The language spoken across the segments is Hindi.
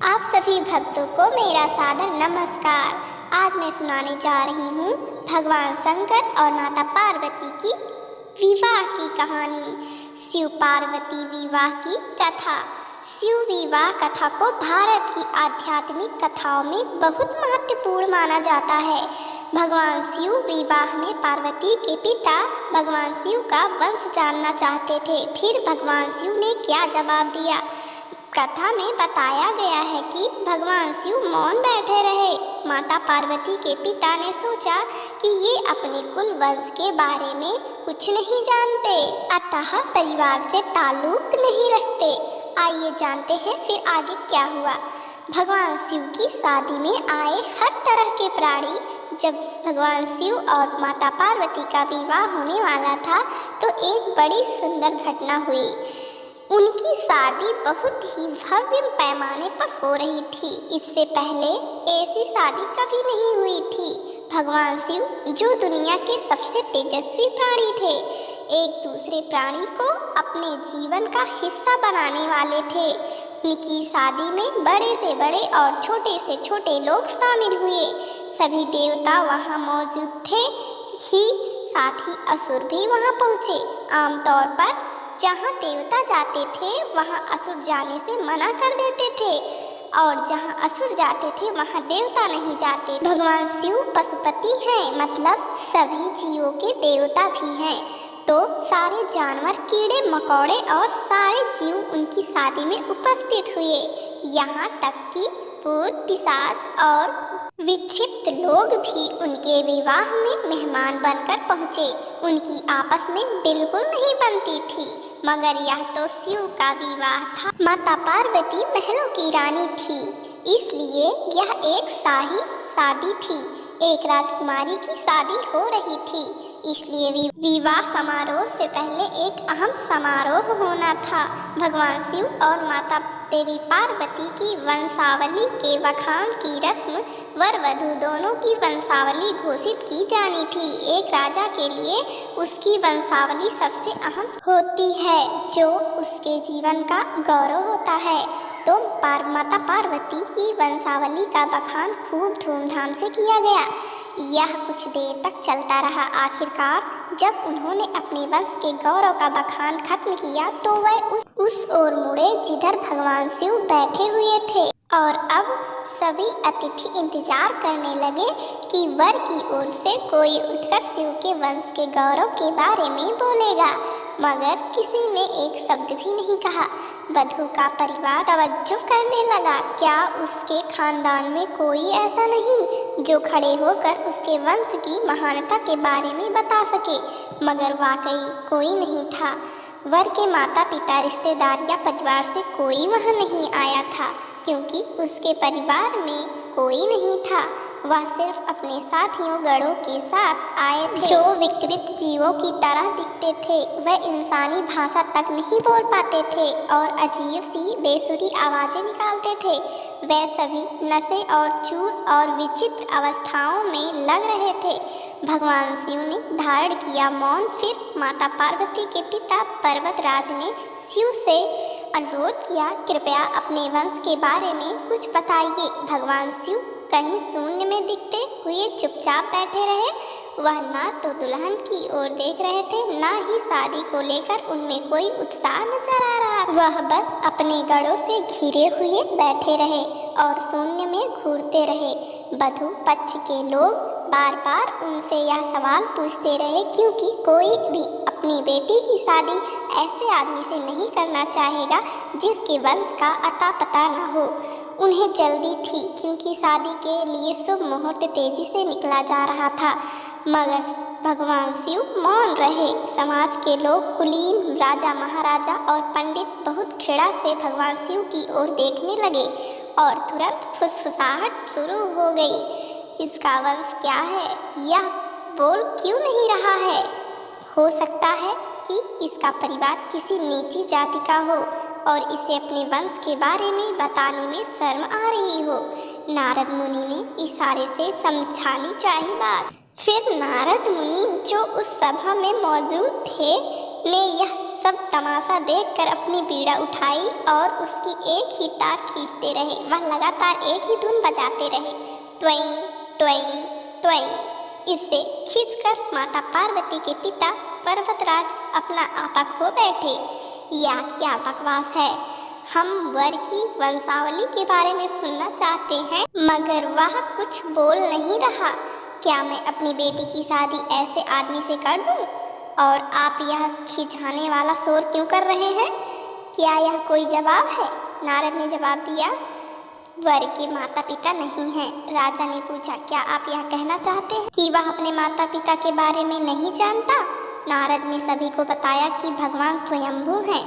आप सभी भक्तों को मेरा सादर नमस्कार। आज मैं सुनाने जा रही हूँ भगवान शंकर और माता पार्वती की विवाह की कहानी। शिव पार्वती विवाह की कथा। शिव विवाह कथा को भारत की आध्यात्मिक कथाओं में बहुत महत्वपूर्ण माना जाता है। भगवान शिव विवाह में पार्वती के पिता भगवान शिव का वंश जानना चाहते थे। फिर भगवान शिव ने क्या जवाब दिया? कथा में बताया गया है कि भगवान शिव मौन बैठे रहे। माता पार्वती के पिता ने सोचा कि ये अपने कुल वंश के बारे में कुछ नहीं जानते, अतः परिवार से ताल्लुक नहीं रखते। आइए जानते हैं फिर आगे क्या हुआ। भगवान शिव की शादी में आए हर तरह के प्राणी। जब भगवान शिव और माता पार्वती का विवाह होने वाला था तो एक बड़ी सुंदर घटना हुई। उनकी शादी बहुत ही भव्य पैमाने पर हो रही थी। इससे पहले ऐसी शादी कभी नहीं हुई थी। भगवान शिव जो दुनिया के सबसे तेजस्वी प्राणी थे, एक दूसरे प्राणी को अपने जीवन का हिस्सा बनाने वाले थे। उनकी शादी में बड़े से बड़े और छोटे से छोटे लोग शामिल हुए। सभी देवता वहां मौजूद थे ही, साथ ही असुर भी वहां पहुंचे। आमतौर पर जहाँ देवता जाते थे वहाँ असुर जाने से मना कर देते थे, और जहाँ असुर जाते थे वहाँ देवता नहीं जाते। भगवान शिव पशुपति हैं, मतलब सभी जीवों के देवता भी हैं। तो सारे जानवर, कीड़े मकोड़े और सारे जीव उनकी शादी में उपस्थित हुए। यहाँ तक कि भूत, पिशाच और विक्षिप्त लोग भी उनके विवाह में मेहमान बनकर पहुँचे। उनकी आपस में बिल्कुल नहीं बनती थी, मगर यह तो शिव का विवाह था। माता पार्वती महलों की रानी थी, इसलिए यह एक शाही शादी थी। एक राजकुमारी की शादी हो रही थी, इसलिए विवाह समारोह से पहले एक अहम समारोह होना था। भगवान शिव और माता देवी पार्वती की वंशावली के बखान की रस्म वर वधू दोनों की वंशावली घोषित की जानी थी। एक राजा के लिए उसकी वंशावली सबसे अहम होती है, जो उसके जीवन का गौरव होता है। तो माता पार्वती की वंशावली का बखान खूब धूमधाम से किया गया। यह कुछ देर तक चलता रहा। आखिरकार जब उन्होंने अपने वंश के गौरव का बखान खत्म किया तो वह उस ओर मुड़े जिधर भगवान शिव बैठे हुए थे, और अब सभी अतिथि इंतजार करने लगे कि वर की ओर से कोई उठकर शिव के वंश के गौरव के बारे में बोलेगा, मगर किसी ने एक शब्द भी नहीं कहा। वधू का परिवार तवज्जो करने लगा। क्या उसके खानदान में कोई ऐसा नहीं जो खड़े होकर उसके वंश की महानता के बारे में बता सके? मगर वाकई कोई नहीं था। वर के माता पिता, रिश्तेदार या परिवार से कोई वहां नहीं आया था, क्योंकि उसके परिवार में कोई नहीं था। वह सिर्फ अपने साथियों गणों के साथ आए थे, जो विकृत जीवों की तरह दिखते थे। वह इंसानी भाषा तक नहीं बोल पाते थे और अजीब सी बेसुरी आवाज़ें निकालते थे। वह सभी नशे और चूर और विचित्र अवस्थाओं में लग रहे थे। भगवान शिव ने धारण किया मौन। फिर माता पार्वती के पिता पर्वतराज ने शिव से अनुरोध किया, कृपया अपने वंश के बारे में कुछ बताइए। भगवान शिव कहीं शून्य में दिखते हुए चुपचाप बैठे रहे। वह ना तो दुल्हन की ओर देख रहे थे, ना ही शादी को लेकर उनमें कोई उत्साह नजर आ रहा। वह बस अपने गढ़ों से घिरे हुए बैठे रहे और शून्य में घूरते रहे। वधू पक्ष के लोग बार बार उनसे यह सवाल पूछते रहे, क्योंकि कोई भी अपनी बेटी की शादी ऐसे आदमी से नहीं करना चाहेगा जिसके वंश का अता पता न हो। उन्हें जल्दी थी, क्योंकि शादी के लिए शुभ मुहूर्त तेजी से निकला जा रहा था, मगर भगवान शिव मौन रहे। समाज के लोग, कुलीन, राजा महाराजा और पंडित बहुत घृणा से भगवान शिव की ओर देखने लगे और तुरंत फुसफुसाहट शुरू हो गई। इसका वंश क्या है? यह बोल क्यों नहीं रहा है? हो सकता है कि इसका परिवार किसी नीची जाति का हो और इसे अपने वंश के बारे में बताने में शर्म आ रही हो। नारद मुनि ने इशारे से समझानी चाहिए बात। फिर नारद मुनि, जो उस सभा में मौजूद थे, ने यह सब तमाशा देखकर अपनी बीड़ा उठाई और उसकी एक ही तार खींचते रहे। वह लगातार एक ही धुन बजाते रहे, ट्वेंग ट्वेंग ट्वेंग। इससे खींचकर माता पार्वती के पिता पर्वतराज अपना आपा खो बैठे। यह क्या बकवास है, हम वर की वंशावली के बारे में सुनना चाहते हैं मगर वह कुछ बोल नहीं रहा। क्या मैं अपनी बेटी की शादी ऐसे आदमी से कर दूं? और आप यह खिंचाने वाला शोर क्यों कर रहे हैं? क्या यह कोई जवाब है? नारद ने जवाब दिया, वर के माता पिता नहीं हैं। राजा ने पूछा, क्या आप यह कहना चाहते हैं कि वह अपने माता पिता के बारे में नहीं जानता? नारद ने सभी को बताया कि भगवान स्वयंभू हैं,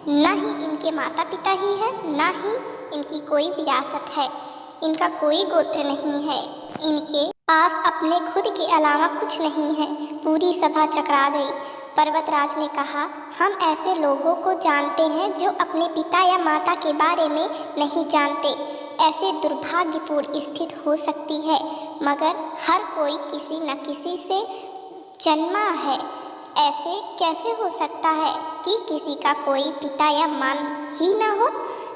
न ही इनके माता पिता ही है, न ही इनकी कोई विरासत है, इनका कोई गोत्र नहीं है, इनके पास अपने खुद के अलावा कुछ नहीं है। पूरी सभा चकरा गई। पर्वतराज ने कहा, हम ऐसे लोगों को जानते हैं जो अपने पिता या माता के बारे में नहीं जानते। ऐसे दुर्भाग्यपूर्ण स्थिति हो सकती है मगर हर कोई किसी न किसी से जन्मा है। ऐसे कैसे हो सकता है कि किसी का कोई पिता या माँ ही न हो?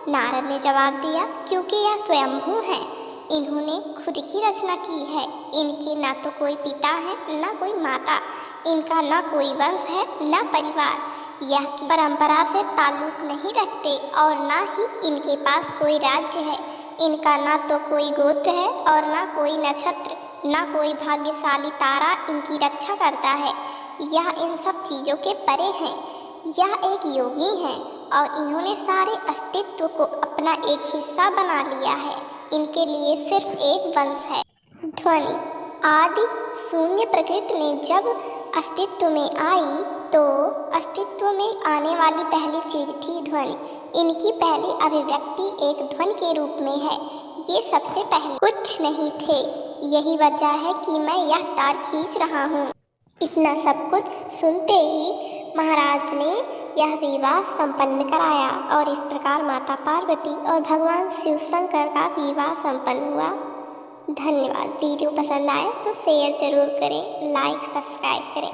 नारद ने जवाब दिया, क्योंकि यह स्वयंभू हैं, इन्होंने खुद की रचना की है। इनके ना तो कोई पिता है ना कोई माता, इनका ना कोई वंश है ना परिवार। यह किसी परंपरा से ताल्लुक नहीं रखते और ना ही इनके पास कोई राज्य है। इनका ना तो कोई गोत्र है और ना कोई नक्षत्र, ना कोई भाग्यशाली तारा इनकी रक्षा करता है। यह इन सब चीज़ों के परे हैं। यह एक योगी हैं और इन्होंने सारे अस्तित्व को अपना एक हिस्सा बना लिया है। इनके लिए सिर्फ एक वंश है, ध्वनि। आदि शून्य प्रकृति ने जब अस्तित्व में आई तो अस्तित्व में आने वाली पहली चीज थी ध्वनि। इनकी पहली अभिव्यक्ति एक ध्वनि के रूप में है। ये सबसे पहले कुछ नहीं थे। यही वजह है कि मैं यह तार खींच रहा हूँ। इतना सब कुछ सुनते ही महाराज ने यह विवाह संपन्न कराया और इस प्रकार माता पार्वती और भगवान शिव शंकर का विवाह संपन्न हुआ। धन्यवाद। वीडियो पसंद आए तो शेयर जरूर करें, लाइक सब्सक्राइब करें।